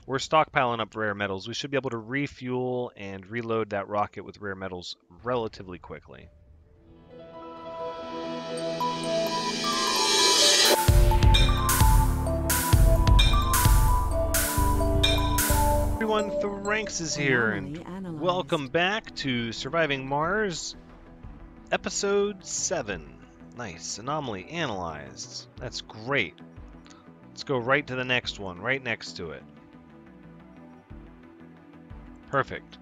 We're stockpiling up rare metals. We should be able to refuel and reload that rocket with rare metals relatively quickly. Everyone, Thranxes here, and welcome back to Surviving Mars, Episode 7. Nice. Anomaly analyzed. That's great. Let's go right to the next one, right next to it. Perfect.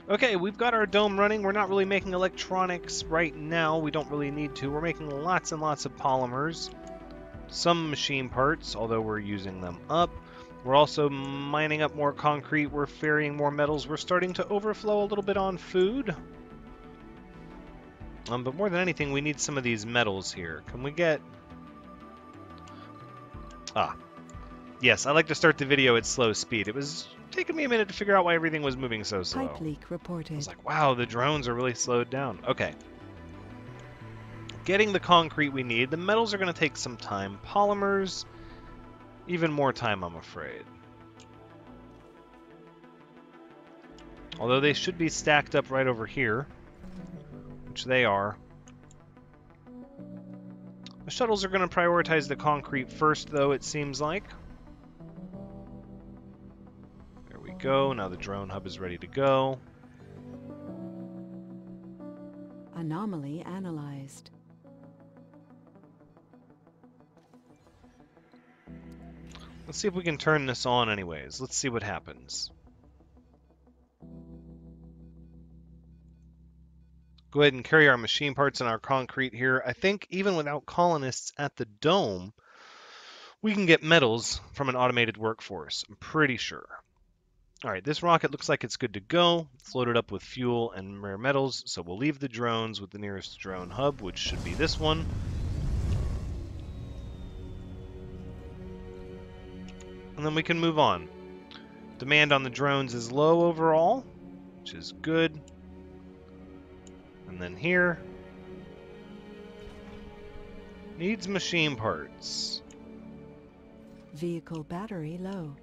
Okay, we've got our dome running. We're not really making electronics right now. We don't really need to. We're making lots and lots of polymers. Some machine parts, although we're using them up. We're also mining up more concrete. We're ferrying more metals. We're starting to overflow a little bit on food. But more than anything, we need some of these metals here. Can we get... Ah. Yes, I like to start the video at slow speed. It was taking me a minute to figure out why everything was moving so slow. Pipe leak reported. I was like, wow, the drones are really slowed down. Okay. Getting the concrete we need. The metals are going to take some time. Polymers, even more time, I'm afraid. Although they should be stacked up right over here, which they are. The shuttles are going to prioritize the concrete first, though, it seems like. There we go. Now the drone hub is ready to go. Anomaly analyzed. Let's see if we can turn this on anyways. Let's see what happens. Go ahead and carry our machine parts and our concrete here. I think even without colonists at the dome, we can get metals from an automated workforce. I'm pretty sure. All right, this rocket looks like it's good to go. It's loaded up with fuel and rare metals, so we'll leave the drones with the nearest drone hub, which should be this one. And then we can move on. Demand on the drones is low overall, which is good. And then here, needs machine parts. Vehicle battery low.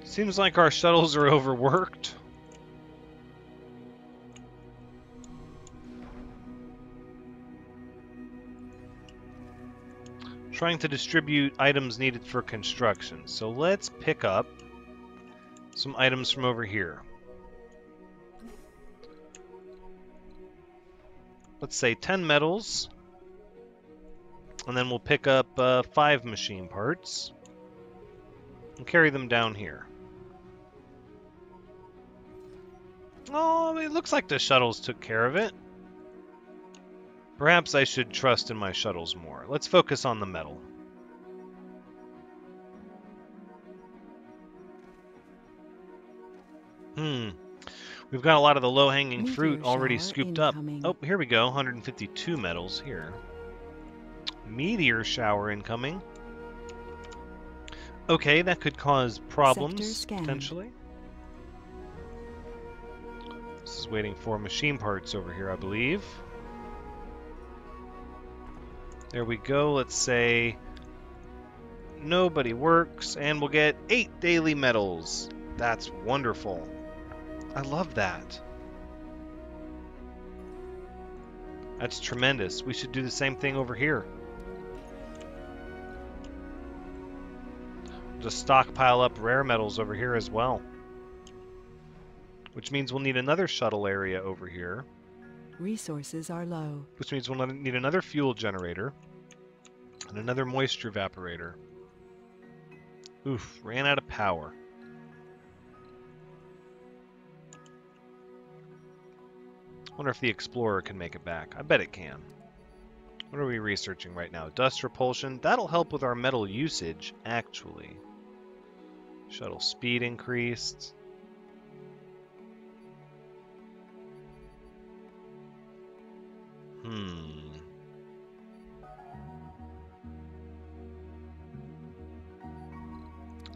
Seems like our shuttles are overworked. Trying to distribute items needed for construction. So let's pick up some items from over here. Let's say 10 metals, and then we'll pick up 5 machine parts and carry them down here. Oh, it looks like the shuttles took care of it. Perhaps I should trust in my shuttles more. Let's focus on the metal. We've got a lot of the low-hanging fruit already scooped up. Oh, here we go. 152 metals here. Meteor shower incoming. Okay, that could cause problems, potentially. This is waiting for machine parts over here, I believe. There we go. Let's say nobody works, and we'll get 8 daily metals. That's wonderful. I love that. That's tremendous. We should do the same thing over here. Just stockpile up rare metals over here as well. Which means we'll need another shuttle area over here. Resources are low. Which means we'll need another fuel generator. And another moisture evaporator. Oof, ran out of power. Wonder if the Explorer can make it back. I bet it can. What are we researching right now? Dust repulsion. That'll help with our metal usage, actually. Shuttle speed increased.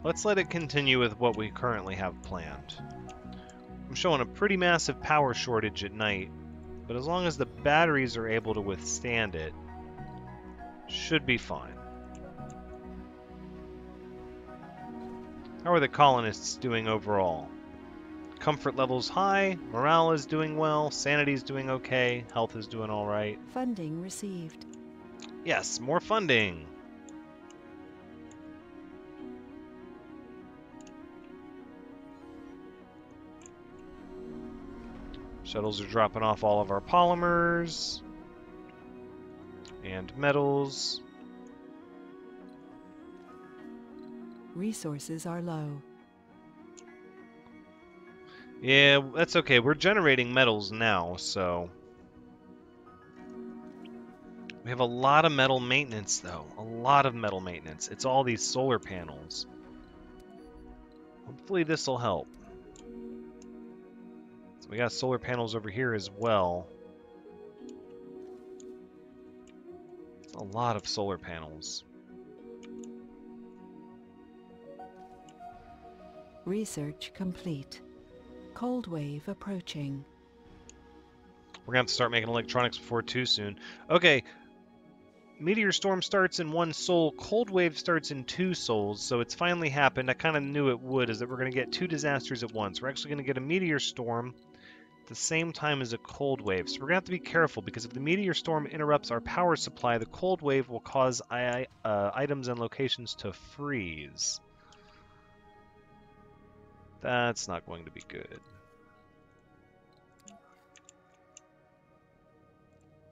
Let's let it continue with what we currently have planned. I'm showing a pretty massive power shortage at night, but as long as the batteries are able to withstand it, should be fine. How are the colonists doing overall? Comfort level's high, morale is doing well, sanity's doing okay, health is doing alright. Funding received. Yes, more funding! Shuttles are dropping off all of our polymers and metals. Resources are low. Yeah, that's okay. We're generating metals now, so... We have a lot of metal maintenance, though. A lot of metal maintenance. It's all these solar panels. Hopefully this will help. So we got solar panels over here as well. It's a lot of solar panels. Research complete. Cold wave approaching. We're going to have to start making electronics before too soon. Okay. Meteor storm starts in 1 sol. Cold wave starts in 2 sols. So it's finally happened. I kind of knew it would, is that we're going to get 2 disasters at once. We're actually going to get a meteor storm at the same time as a cold wave. So we're going to have to be careful, because if the meteor storm interrupts our power supply, the cold wave will cause items and locations to freeze. That's not going to be good.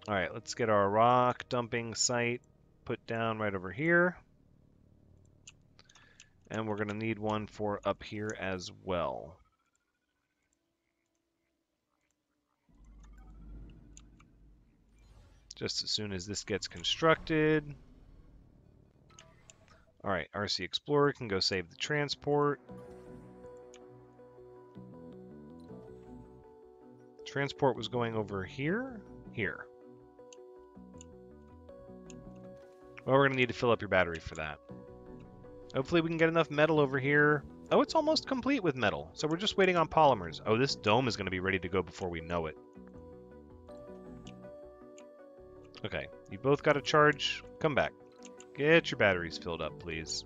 Alright, let's get our rock dumping site put down right over here. And we're going to need one for up here as well. Just as soon as this gets constructed. Alright, RC Explorer can go save the transport. Transport was going over here? Here. Well, we're going to need to fill up your battery for that. Hopefully we can get enough metal over here. Oh, it's almost complete with metal. So we're just waiting on polymers. Oh, this dome is going to be ready to go before we know it. Okay, you both got a charge. Come back. Get your batteries filled up, please.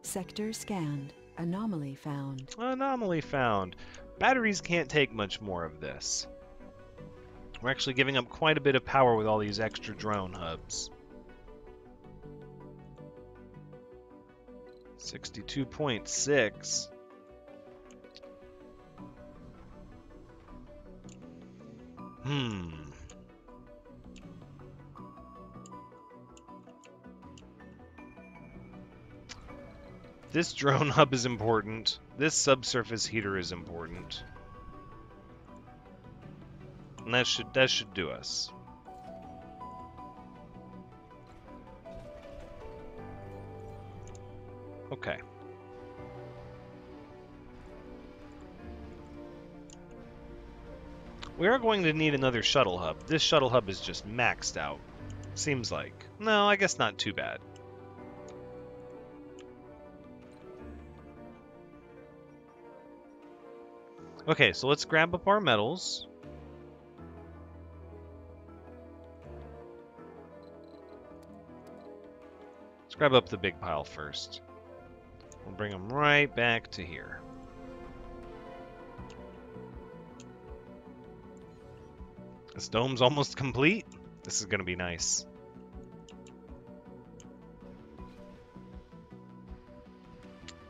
Sector scanned. Anomaly found. Anomaly found. Batteries can't take much more of this. We're actually giving up quite a bit of power with all these extra drone hubs. 62.6. This drone hub is important. This subsurface heater is important. And that should do us. Okay. We are going to need another shuttle hub. This shuttle hub is just maxed out. Seems like. No, I guess not too bad. Okay, so let's grab up our metals. Let's grab up the big pile first. We'll bring them right back to here. This dome's almost complete. This is going to be nice.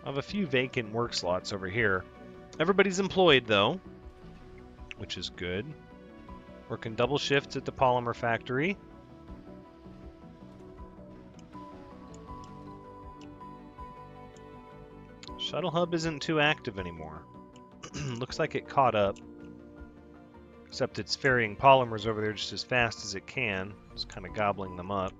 I have a few vacant work slots over here. Everybody's employed, though, which is good. Working double shifts at the polymer factory. Shuttle hub isn't too active anymore. Looks like it caught up. Except it's ferrying polymers over there just as fast as it can. It's kind of gobbling them up.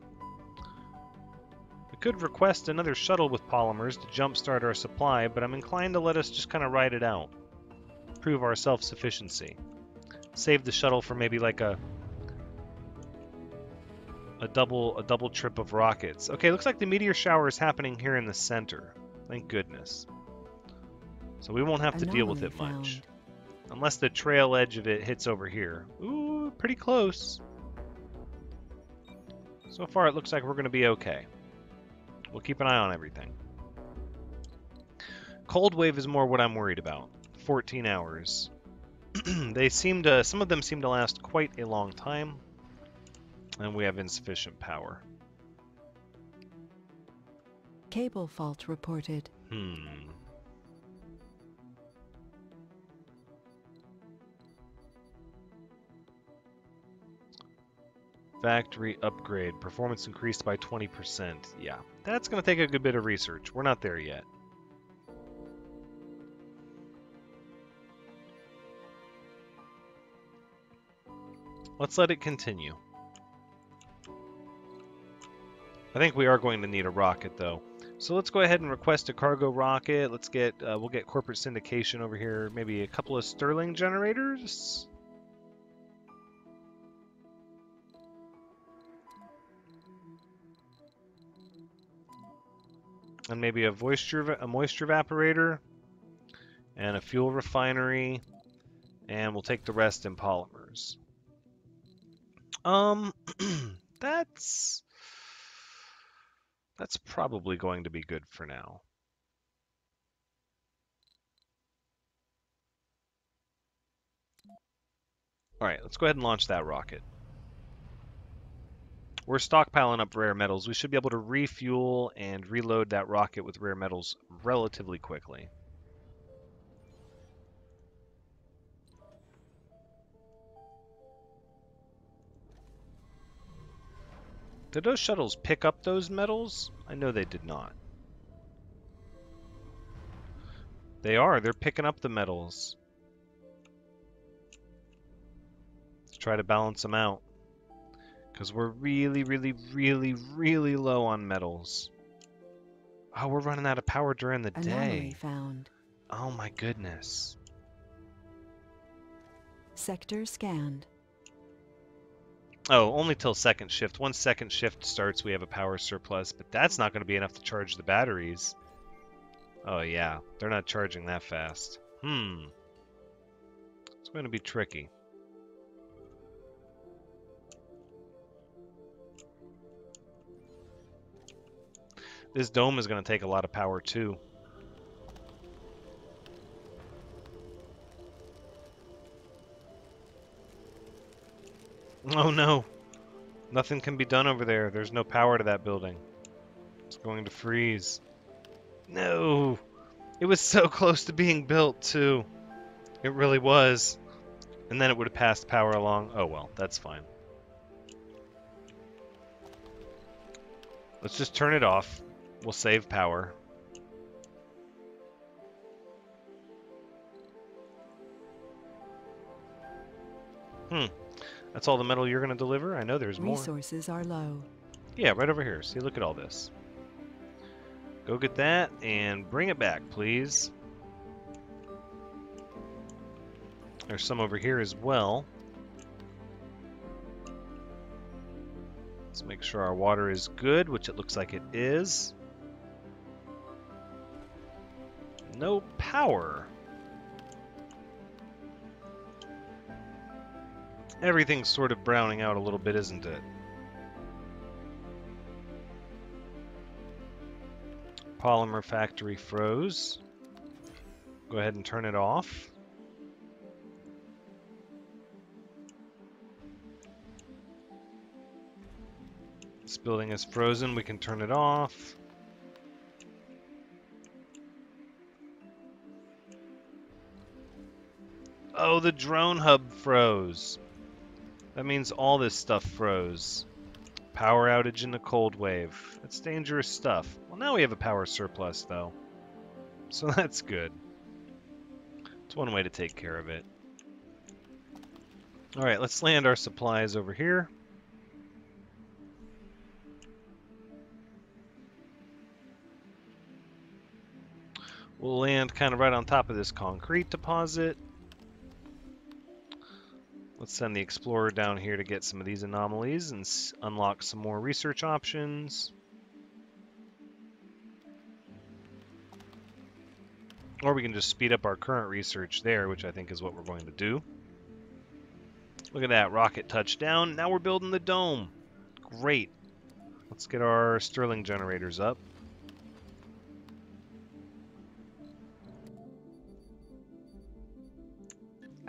We could request another shuttle with polymers to jumpstart our supply, but I'm inclined to let us just kind of ride it out. Prove our self-sufficiency. Save the shuttle for maybe like a double trip of rockets. Okay, looks like the meteor shower is happening here in the center. Thank goodness. So we won't have to deal with it much. Unless the trail edge of it hits over here. Ooh, pretty close. So far it looks like we're going to be okay. We'll keep an eye on everything. Cold wave is more what I'm worried about. 14 hours. They seem to, some of them seem to last quite a long time, and we have insufficient power. Cable fault reported. Factory upgrade. Performance increased by 20%. Yeah, that's going to take a good bit of research. We're not there yet. Let's let it continue. I think we are going to need a rocket, though. So let's go ahead and request a cargo rocket. Let's get, we'll get corporate syndication over here. Maybe a couple of Sterling generators. And maybe a moisture evaporator. And a fuel refinery. And we'll take the rest in polymers. That's probably going to be good for now. Alright, let's go ahead and launch that rocket. We're stockpiling up rare metals. We should be able to refuel and reload that rocket with rare metals relatively quickly. Did those shuttles pick up those metals? I know they did not. They are. They're picking up the metals. Let's try to balance them out. Because we're really, really, really, really low on metals. Oh, we're running out of power during the Anomaly day. found. Oh my goodness. Sector scanned. Oh, only till second shift. Once second shift starts, we have a power surplus, but that's not going to be enough to charge the batteries. Oh yeah, they're not charging that fast. It's going to be tricky. This dome is going to take a lot of power too. Oh no. Nothing can be done over there. There's no power to that building. It's going to freeze. No. It was so close to being built too. It really was. And then it would have passed power along. Oh well, that's fine. Let's just turn it off. We'll save power. That's all the metal you're going to deliver? I know there's more. Resources are low. Yeah, right over here. See, look at all this. Go get that and bring it back, please. There's some over here as well. Let's make sure our water is good, which it looks like it is. No power. Everything's sort of browning out a little bit, isn't it? Polymer factory froze. Go ahead and turn it off. This building is frozen. We can turn it off. Oh, the drone hub froze. That means all this stuff froze. Power outage in the cold wave. That's dangerous stuff. Well, now we have a power surplus, though. So that's good. It's one way to take care of it. Alright, let's land our supplies over here. We'll land kind of right on top of this concrete deposit. Let's send the explorer down here to get some of these anomalies and unlock some more research options. Or we can just speed up our current research there, which I think is what we're going to do. Look at that, rocket touchdown. Now we're building the dome. Great. Let's get our Sterling generators up.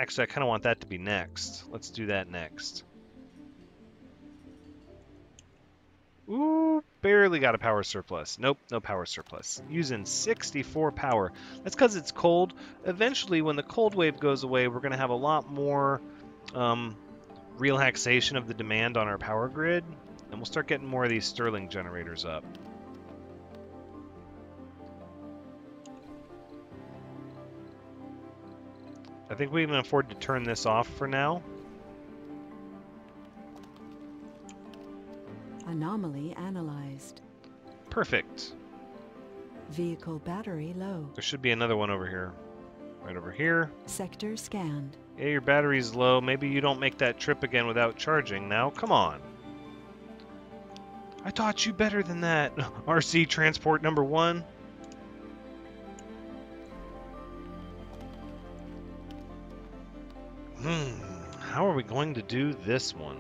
Actually, I kind of want that to be next. Let's do that next. Ooh, barely got a power surplus. Nope, no power surplus. Using 64 power. That's because it's cold. Eventually, when the cold wave goes away, we're going to have a lot more relaxation of the demand on our power grid, and we'll start getting more of these Stirling generators up. I think we can afford to turn this off for now. Anomaly analyzed. Perfect. Vehicle battery low. There should be another one over here. Right over here. Sector scanned. Yeah, your battery's low. Maybe you don't make that trip again without charging now. Come on. I taught you better than that. RC transport number 1. How are we going to do this one?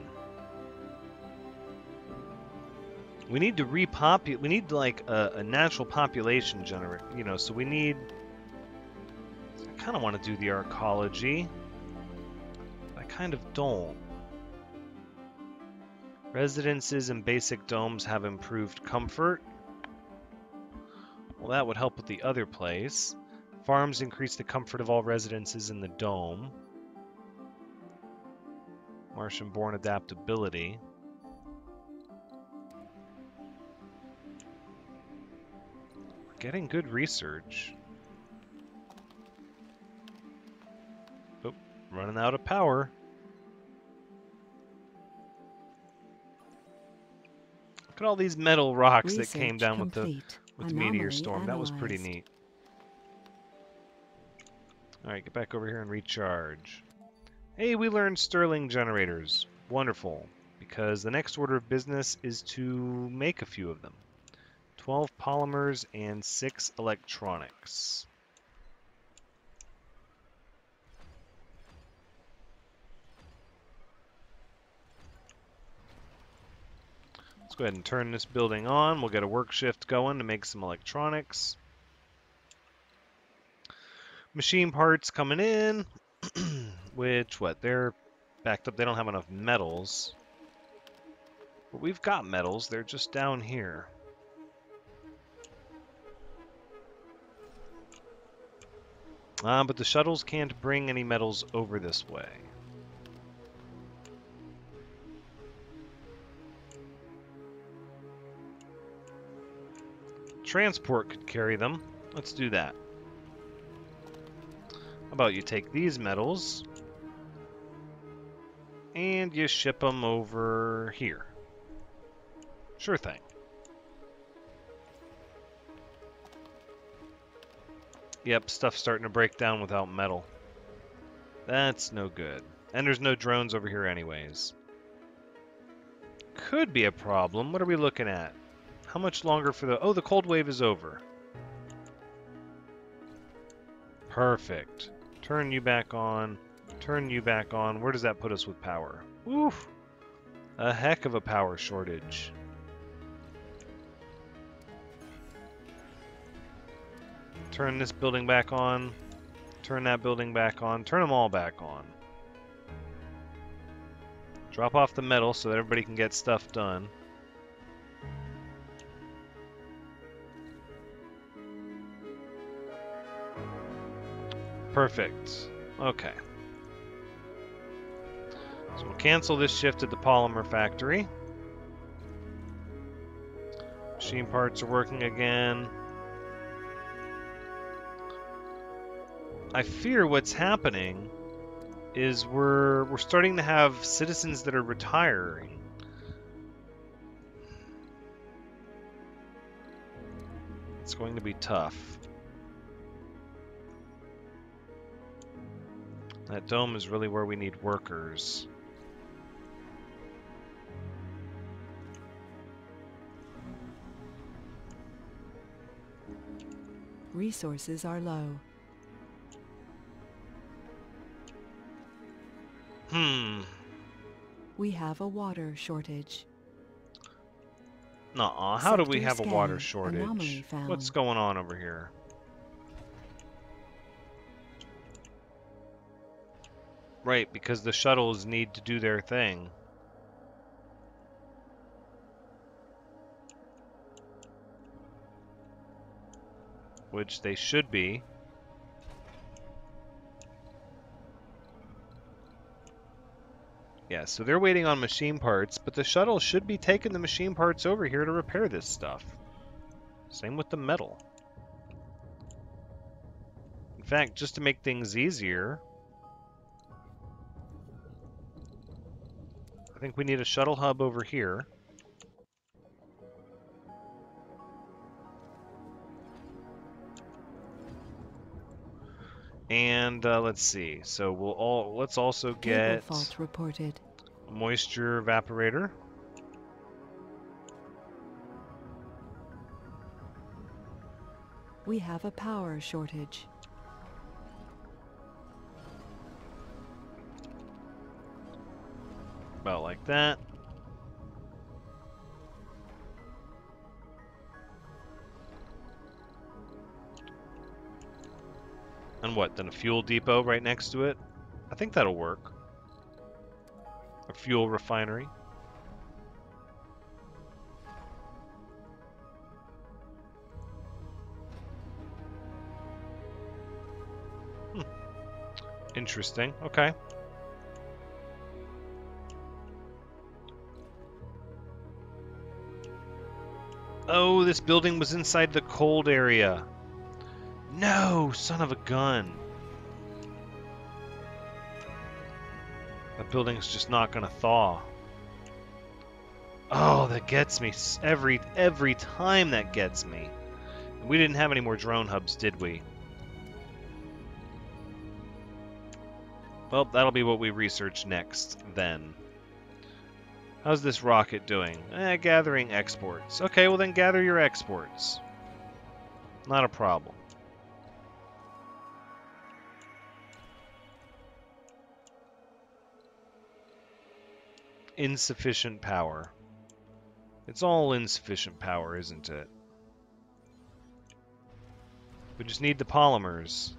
We need to repopulate. We need like a natural population generator, you know, so we need... I kind of want to do the arcology. I kind of don't. Residences and basic domes have improved comfort. Well, that would help with the other place. Farms increase the comfort of all residences in the dome. Martian-born adaptability. We're getting good research. Oh, running out of power. Look at all these metal rocks that came down with the meteor storm. That was pretty neat. Alright, get back over here and recharge. Hey, we learned Stirling generators. Wonderful. Because the next order of business is to make a few of them. 12 polymers and 6 electronics. Let's go ahead and turn this building on. We'll get a work shift going to make some electronics. Machine parts coming in. Which, they're backed up. They don't have enough metals. But we've got metals. They're just down here. But the shuttles can't bring any metals over this way. Transport could carry them. Let's do that. How about you take these metals and you ship them over here. Sure thing. Yep, stuff's starting to break down without metal. That's no good. And there's no drones over here anyways. Could be a problem. What are we looking at? How much longer for the... Oh, the cold wave is over. Perfect. Turn you back on. Turn you back on. Where does that put us with power? Oof. A heck of a power shortage. Turn this building back on. Turn that building back on. Turn them all back on. Drop off the metal so that everybody can get stuff done. Perfect. Okay. So we'll cancel this shift at the polymer factory. Machine parts are working again. I fear what's happening is we're starting to have citizens that are retiring. It's going to be tough. That dome is really where we need workers. Resources are low. We have a water shortage. Nuh-uh. How do we Sector have a water scan. shortage? Anomaly found. What's going on over here? Right, because the shuttles need to do their thing. Which they should be. Yeah, so they're waiting on machine parts, but the shuttle should be taking the machine parts over here to repair this stuff. Same with the metal. In fact, just to make things easier, I think we need a shuttle hub over here. And let's see. So let's also Cable get fault reported. a moisture evaporator. We have a power shortage. About like that. And what, then a fuel depot right next to it? I think that'll work. A fuel refinery. Interesting. Okay. Oh, this building was inside the cold area. No, son of a gun. That building's just not gonna thaw. Oh, that gets me every time. That gets me. We didn't have any more drone hubs, did we? Well, that'll be what we research next, then. How's this rocket doing? Gathering exports. Okay, well then gather your exports. Not a problem. Insufficient power. It's all insufficient power, isn't it? We just need the polymers.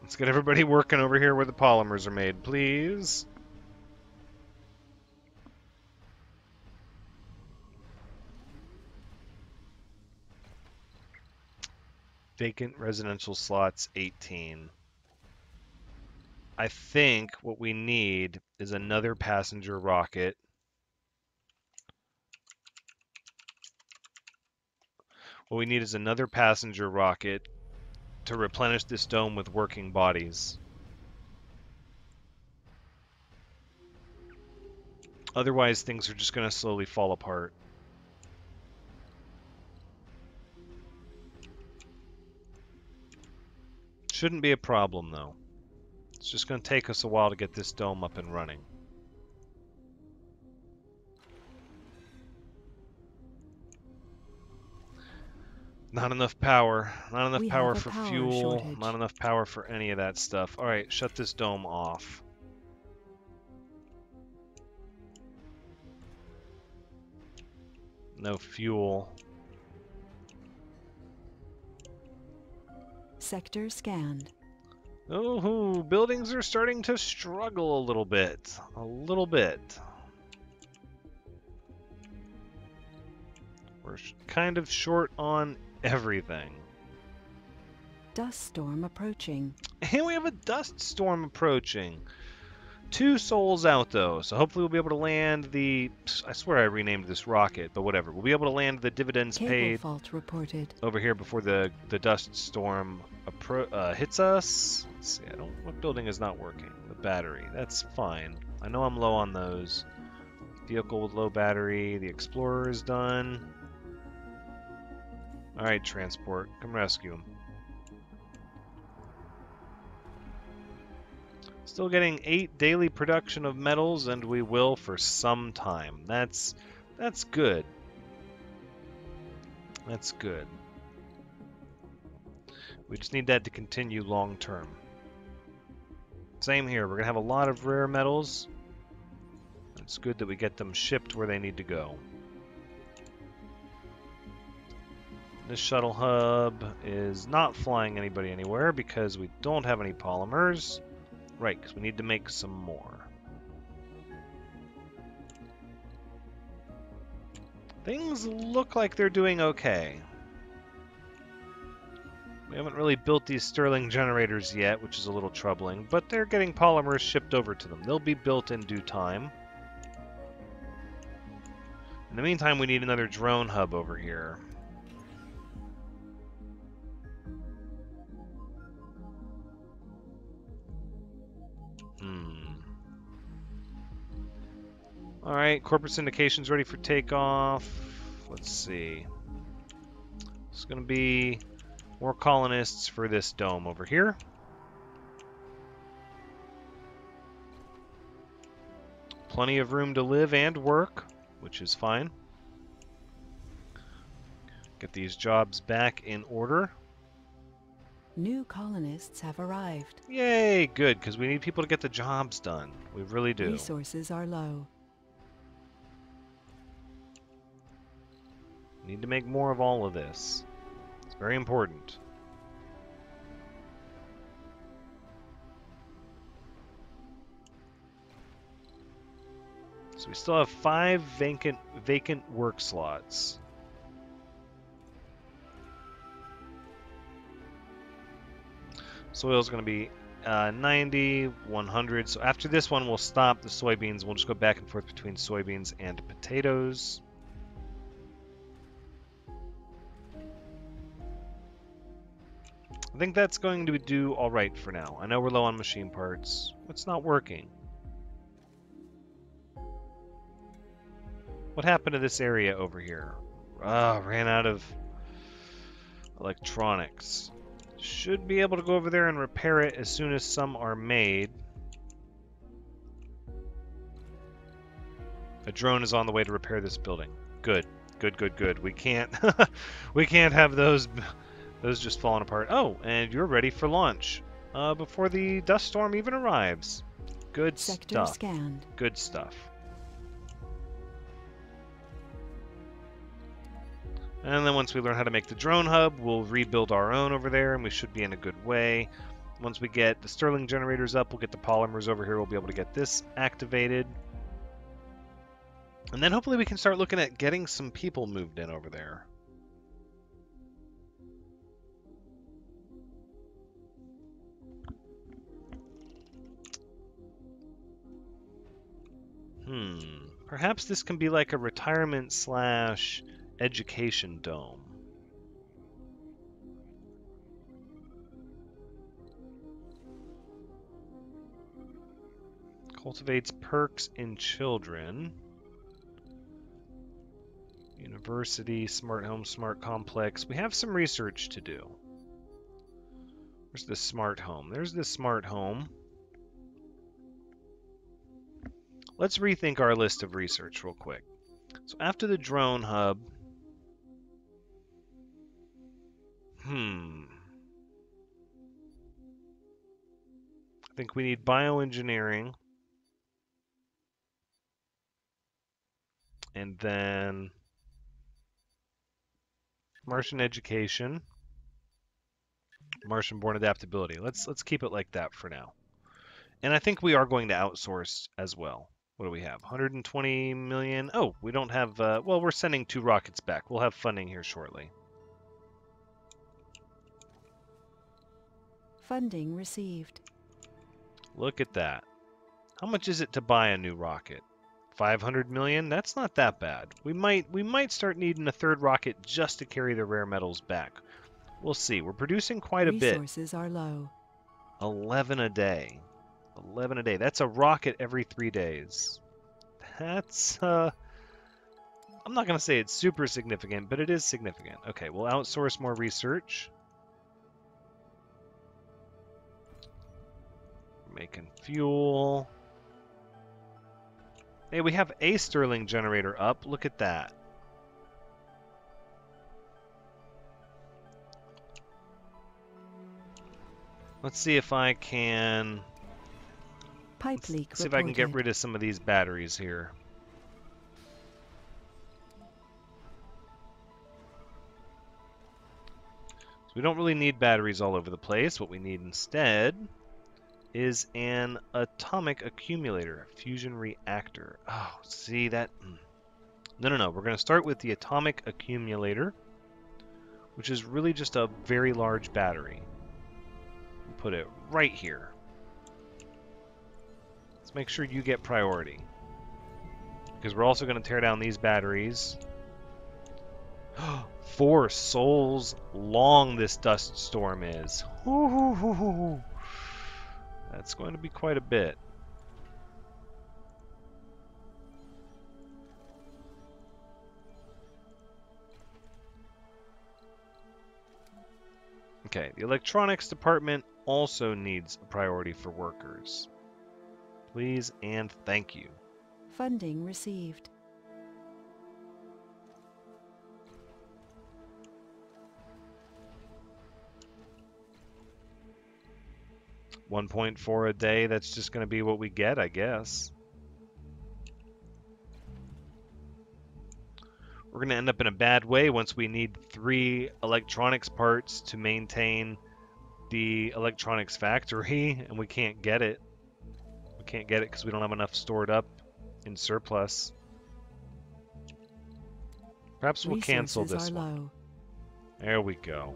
Let's get everybody working over here where the polymers are made, please. Vacant residential slots, 18. I think what we need is another passenger rocket. What we need is another passenger rocket to replenish this dome with working bodies. Otherwise, things are just going to slowly fall apart. Shouldn't be a problem, though. It's just going to take us a while to get this dome up and running. Not enough power. Not enough power for fuel. Not enough power for any of that stuff. Alright, shut this dome off. No fuel. Sector scanned. Oh, buildings are starting to struggle a little bit. A little bit. We're kind of short on everything. Dust storm approaching. And we have a dust storm approaching. 2 souls out, though, so hopefully we'll be able to land the... I swear I renamed this rocket, but whatever. We'll be able to land the dividends Cable paid fault reported. over here before the dust storm hits us. Let's see, what building is not working? The battery. That's fine. I know I'm low on those. Vehicle with low battery. The Explorer is done. Alright, transport. Come rescue him. Still getting 8 daily production of metals, and we will for some time. That's good. That's good. We just need that to continue long term. Same here. We're going to have a lot of rare metals. It's good that we get them shipped where they need to go. This shuttle hub is not flying anybody anywhere because we don't have any polymers. Right, because we need to make some more. Things look like they're doing okay. We haven't really built these Stirling generators yet, which is a little troubling, but they're getting polymers shipped over to them. They'll be built in due time. In the meantime, we need another drone hub over here. Alright, corporate syndication's ready for takeoff. Let's see. It's going to be more colonists for this dome over here. Plenty of room to live and work, which is fine. Get these jobs back in order. New colonists have arrived. Yay, good, because we need people to get the jobs done. We really do. Resources are low. Need to make more of all of this. It's very important. So we still have 5 vacant work slots. Soil's going to be 90, 100. So after this one, we'll stop the soybeans. We'll just go back and forth between soybeans and potatoes. I think that's going to do all right for now. I know we're low on machine parts. It's not working. What happened to this area over here? Ran out of electronics. Should be able to go over there and repair it as soon as some are made. A drone is on the way to repair this building. Good. Good, good, good. We can't we can't have those just falling apart. Oh, and you're ready for launch. Before the dust storm even arrives. Good Sector stuff. scanned. Good stuff. And then once we learn how to make the drone hub, we'll rebuild our own over there, and we should be in a good way. Once we get the Stirling generators up, we'll get the polymers over here. We'll be able to get this activated. And then hopefully we can start looking at getting some people moved in over there. Perhaps this can be like a retirement / education dome. Cultivates perks in children. University, smart home, smart complex. We have some research to do. Where's the smart home? There's the smart home. Let's rethink our list of research real quick. So after the drone hub, I think we need bioengineering. And then Martian education. Martian-born adaptability. Let's keep it like that for now. And I think we are going to outsource as well. What do we have? 120 million. Oh, we don't have... well, we're sending 2 rockets back. We'll have funding here shortly. Funding received. Look at that. How much is it to buy a new rocket? 500 million? That's not that bad. We might start needing a 3rd rocket just to carry the rare metals back. We'll see. We're producing quite a bit. Resources are low. 11 a day. 11 a day. That's a rocket every 3 days. That's, I'm not going to say it's super significant, but it is significant. Okay, we'll outsource more research. Making fuel. Hey, we have a Stirling generator up. Look at that. Let's see if I can... Pipe leak see if I can get rid of some of these batteries here. So we don't really need batteries all over the place. What we need instead is an atomic accumulator, fusion reactor. Oh, see that? No. We're going to start with the atomic accumulator, which is really just a very large battery. We'll put it right here. Let's make sure you get priority, because we're also going to tear down these batteries. 4 souls long this dust storm is. That's going to be quite a bit. Okay, the electronics department also needs a priority for workers. Please and thank you. Funding received. $1.4 a day, that's just going to be what we get, I guess. We're going to end up in a bad way once we need 3 electronics parts to maintain the electronics factory, and we can't get it. We can't get it because we don't have enough stored up in surplus. Perhaps we'll cancel this one. Low. There we go.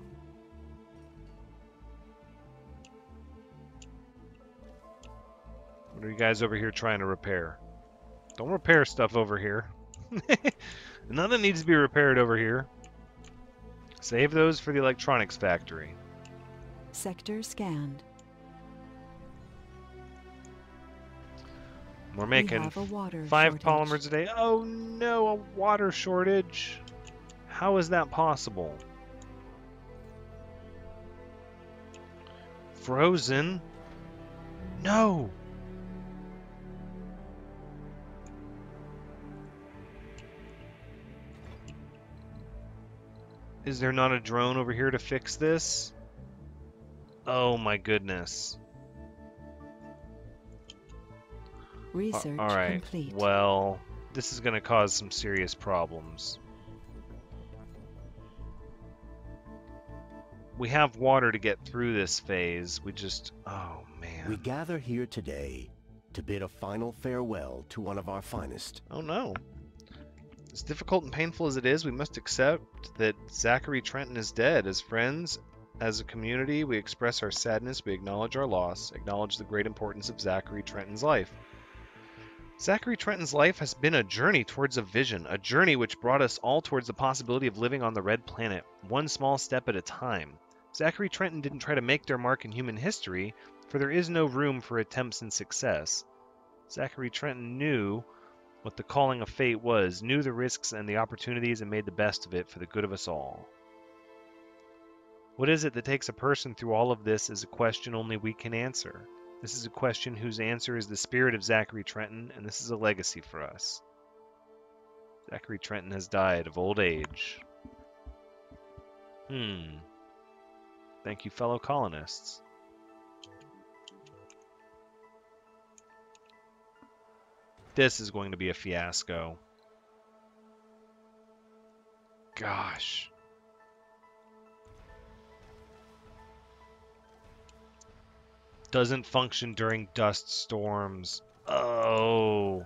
What are you guys over here trying to repair? Don't repair stuff over here. Nothing needs to be repaired over here. Save those for the electronics factory. Sector scanned. We're making 5 polymers a day. Oh no, a water shortage. How is that possible? Frozen? No! Is there not a drone over here to fix this? Oh my goodness. Research all right. complete. Well, this is going to cause some serious problems. We have water to get through this phase. We just... oh, man. We gather here today to bid a final farewell to one of our finest. Oh, no. As difficult and painful as it is, we must accept that Zachary Trenton is dead. As friends, as a community, we express our sadness, we acknowledge our loss, acknowledge the great importance of Zachary Trenton's life. Zachary Trenton's life has been a journey towards a vision, a journey which brought us all towards the possibility of living on the Red Planet, one small step at a time. Zachary Trenton didn't try to make their mark in human history, for there is no room for attempts and success. Zachary Trenton knew what the calling of fate was, knew the risks and the opportunities, and made the best of it for the good of us all. What is it that takes a person through all of this is a question only we can answer. This is a question whose answer is the spirit of Zachary Trenton, and this is a legacy for us. Zachary Trenton has died of old age. Thank you, fellow colonists. This is going to be a fiasco. Gosh. Doesn't function during dust storms. Oh.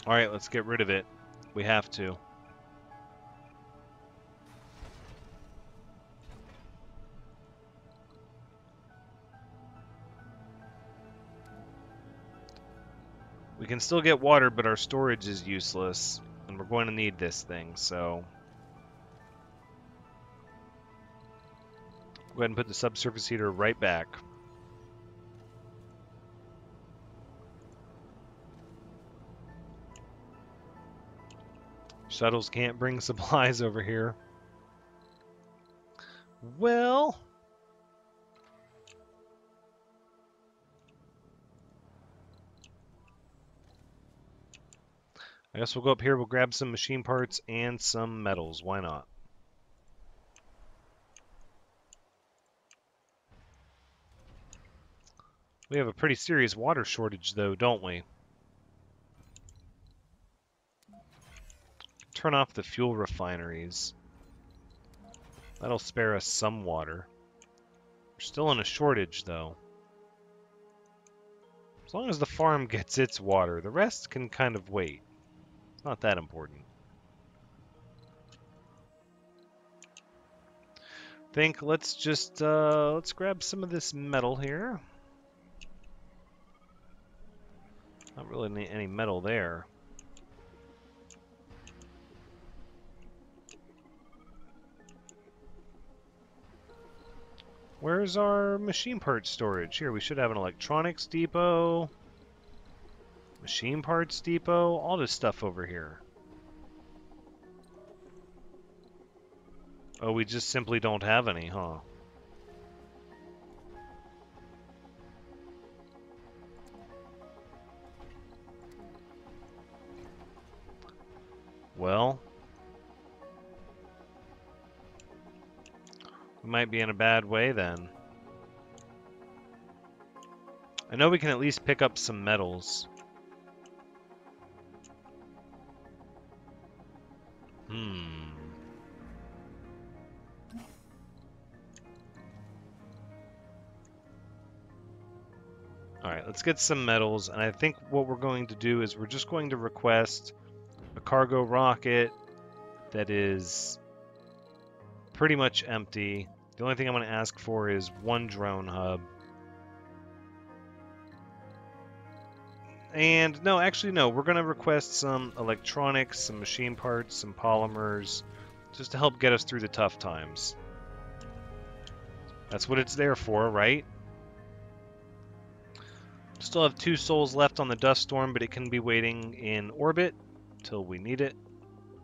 Alright, let's get rid of it. We have to. We can still get water, but our storage is useless, and we're going to need this thing, so... Go ahead and put the subsurface heater right back. Shuttles can't bring supplies over here. Well... I guess we'll go up here, we'll grab some machine parts and some metals. Why not? We have a pretty serious water shortage, though, don't we? Turn off the fuel refineries. That'll spare us some water. We're still in a shortage, though. As long as the farm gets its water, the rest can kind of wait. It's not that important. Let's just, let's grab some of this metal here. Not really any metal there. Where's our machine parts storage? Here, we should have an electronics depot, machine parts depot, all this stuff over here. Oh, we just simply don't have any, huh? Well, we might be in a bad way then. I know we can at least pick up some metals. Alright, let's get some metals, and I think what we're going to do is we're just going to request a cargo rocket that is pretty much empty. The only thing I'm going to ask for is one drone hub. And no, actually no, we're going to request some electronics, some machine parts, some polymers, just to help get us through the tough times. That's what it's there for, right? Still have 2 souls left on the dust storm, but it can be waiting in orbit till we need it.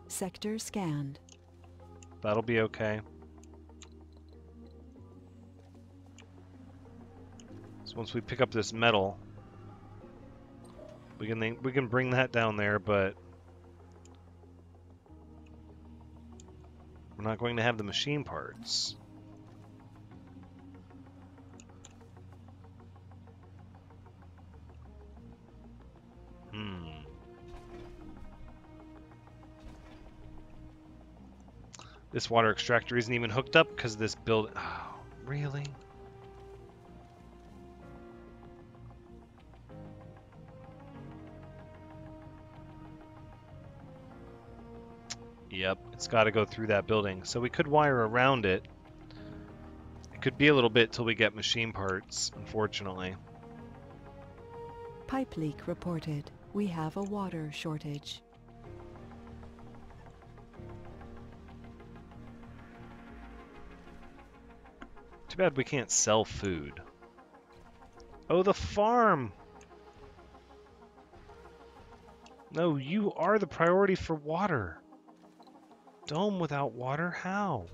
Sector scanned. That'll be okay. So once we pick up this metal, we can bring that down there, but we're not going to have the machine parts. This water extractor isn't even hooked up because this build... Oh, really? Yep, it's got to go through that building. So we could wire around it. It could be a little bit till we get machine parts, unfortunately. Pipe leak reported. We have a water shortage. Too bad we can't sell food. Oh, the farm! No, you are the priority for water. Dome without water? How?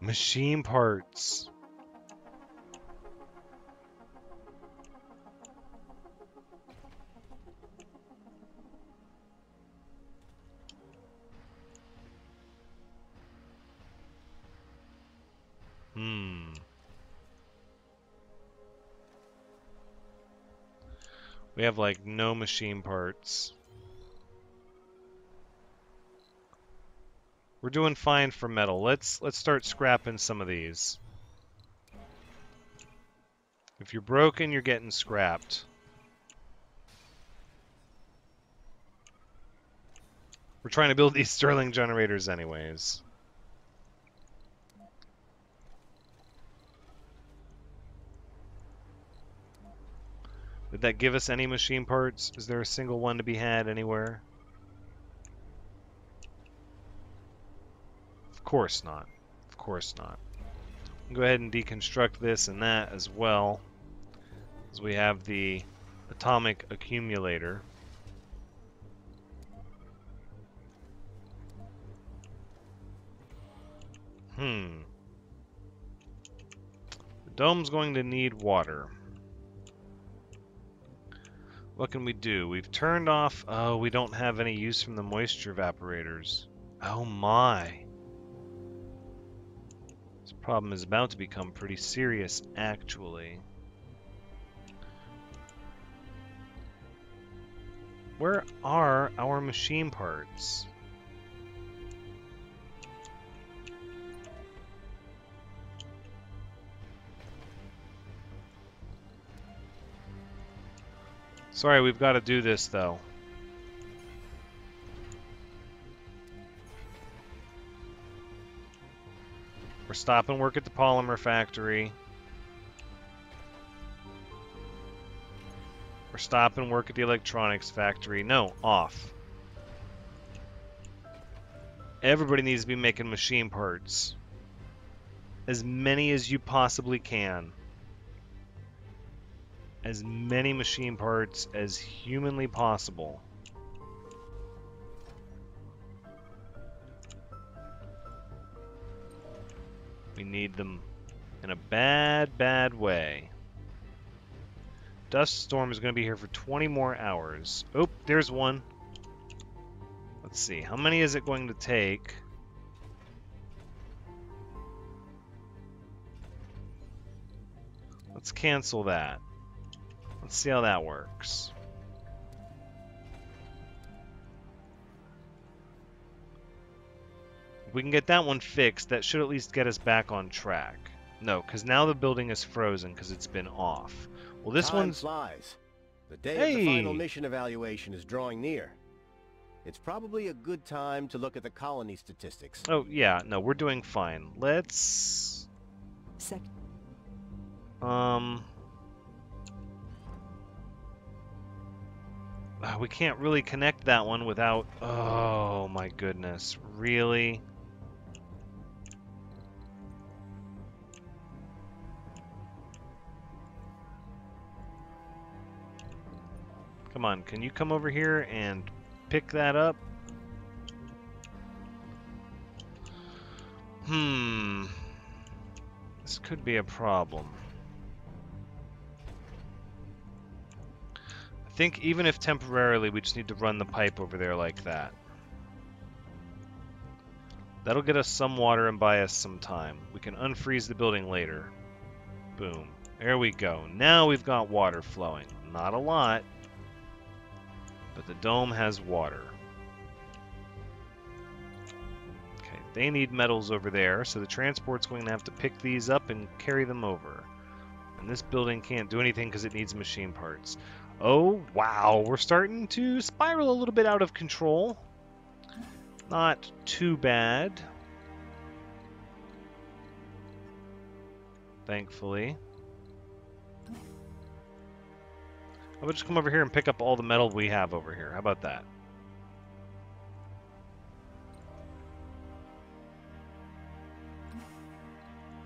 Machine parts. We have like no machine parts. We're doing fine for metal. Let's start scrapping some of these. If you're broken, you're getting scrapped. We're trying to build these Stirling generators anyways. Did that give us any machine parts? Is there a single one to be had anywhere? Of course not. Of course not. Go ahead and deconstruct this and that as well, as we have the atomic accumulator. The dome's going to need water. What can we do? We've turned off... Oh, we don't have any use from the moisture evaporators. Oh my. This problem is about to become pretty serious, actually. Where are our machine parts? Sorry, we've got to do this, though. We're stopping work at the polymer factory. We're stopping work at the electronics factory. No, off. Everybody needs to be making machine parts. As many as you possibly can. As many machine parts as humanly possible. We need them in a bad, bad way. Dust storm is going to be here for 20 more hours. Oh, there's one. Let's see. How many is it going to take? Let's cancel that. Let's see how that works. If we can get that one fixed, that should at least get us back on track. No, because now the building is frozen because it's been off. Well, this Time one's... flies. The day Hey! of the final mission evaluation is drawing near. It's probably a good time to look at the colony statistics. Oh, yeah. No, we're doing fine. Let's... We can't really connect that one without... Oh, my goodness. Really? Come on, can you come over here and pick that up? This could be a problem. I think even if temporarily, we just need to run the pipe over there like that. That'll get us some water and buy us some time. We can unfreeze the building later. Boom. There we go. Now we've got water flowing. Not a lot, but the dome has water. Okay, they need metals over there, so the transport's going to have to pick these up and carry them over. And this building can't do anything because it needs machine parts. Oh, wow, we're starting to spiral a little bit out of control. Not too bad. Thankfully. I'll just come over here and pick up all the metal we have over here. How about that?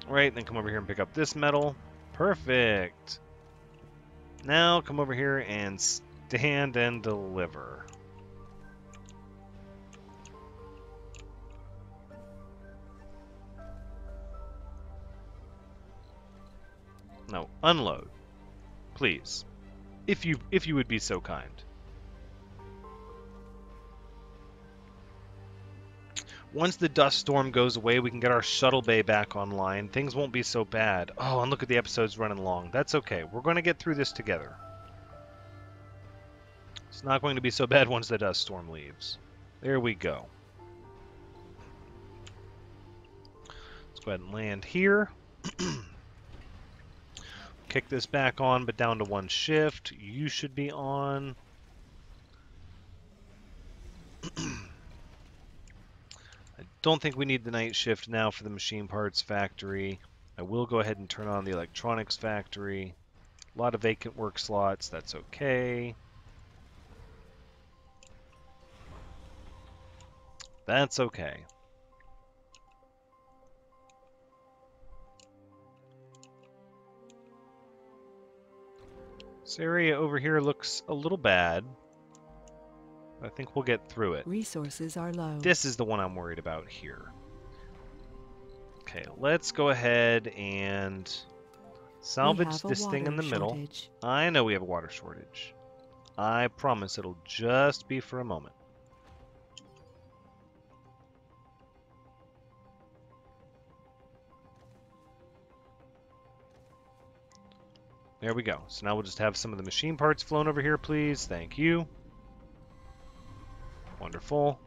Right, then come over here and pick up this metal. Perfect. Now come over here and stand and deliver. No, unload. Please. If you would be so kind. Once the dust storm goes away, we can get our shuttle bay back online. Things won't be so bad. Oh, and look at the episodes running long. That's okay. We're going to get through this together. It's not going to be so bad once the dust storm leaves. There we go. Let's go ahead and land here. Kick this back on, but down to one shift. You should be on. I don't think we need the night shift now for the machine parts factory. I will go ahead and turn on the electronics factory. A lot of vacant work slots. That's okay. That's okay. This area over here looks a little bad. I think we'll get through it. Resources are low. This is the one I'm worried about here. Okay, let's go ahead and salvage this thing in the middle. I know we have a water shortage. I promise it'll just be for a moment. There we go. So now we'll just have some of the machine parts flown over here, please. Thank you. Wonderful.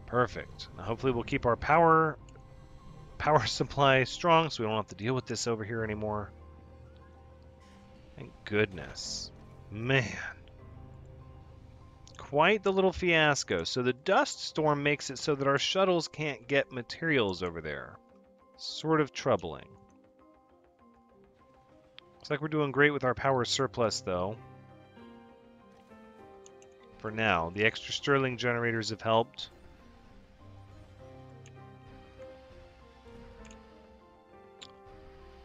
Perfect. Now hopefully we'll keep our power supply strong so we don't have to deal with this over here anymore. Thank goodness. Man. Quite the little fiasco. So the dust storm makes it so that our shuttles can't get materials over there. Sort of troubling. Looks like we're doing great with our power surplus, though. For now. The extra Stirling generators have helped.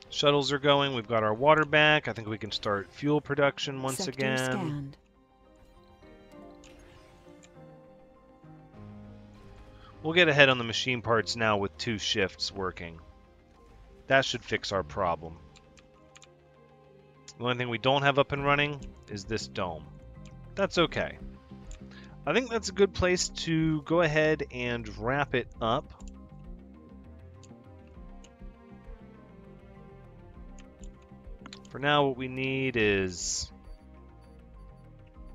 Shuttles are going. We've got our water back. I think we can start fuel production once Sector again. Scanned. We'll get ahead on the machine parts now with 2 shifts working. That should fix our problem. The only thing we don't have up and running is this dome. That's okay. I think that's a good place to go ahead and wrap it up. For now, what we need is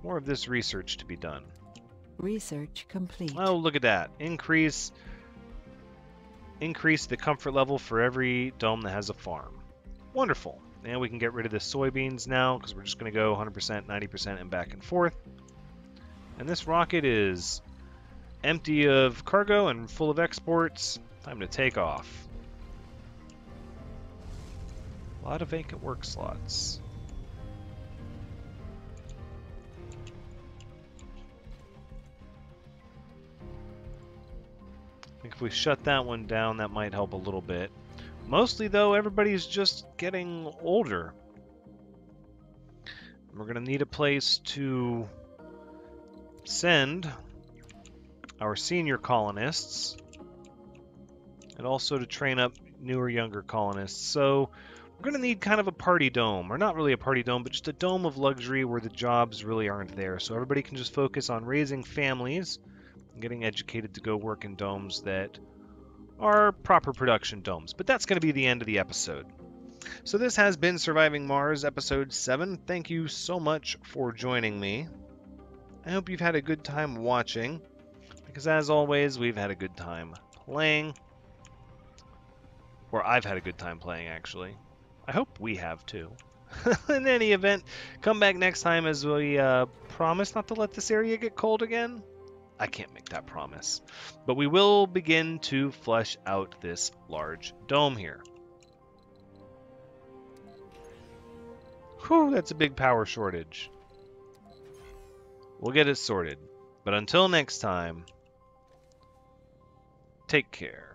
more of this research to be done. Research complete. Oh, look at that. Increase the comfort level for every dome that has a farm. Wonderful. And we can get rid of the soybeans now because we're just going to go 100%, 90%, and back and forth. And this rocket is empty of cargo and full of exports. Time to take off. A lot of vacant work slots. I think if we shut that one down, that might help a little bit. Mostly, though, everybody's just getting older. We're going to need a place to send our senior colonists and also to train up newer, younger colonists. So we're going to need kind of a party dome, or not really a party dome, but just a dome of luxury where the jobs really aren't there. So everybody can just focus on raising families and getting educated to go work in domes that are proper production domes. But that's going to be the end of the episode. So this has been Surviving Mars, Episode 7. Thank you so much for joining me. I hope you've had a good time watching, because as always, we've had a good time playing. Or I've had a good time playing, actually. I hope we have, too. In any event, come back next time as we promise not to let this area get cold again. I can't make that promise. But we will begin to flesh out this large dome here. Whew, that's a big power shortage. We'll get it sorted. But until next time, take care.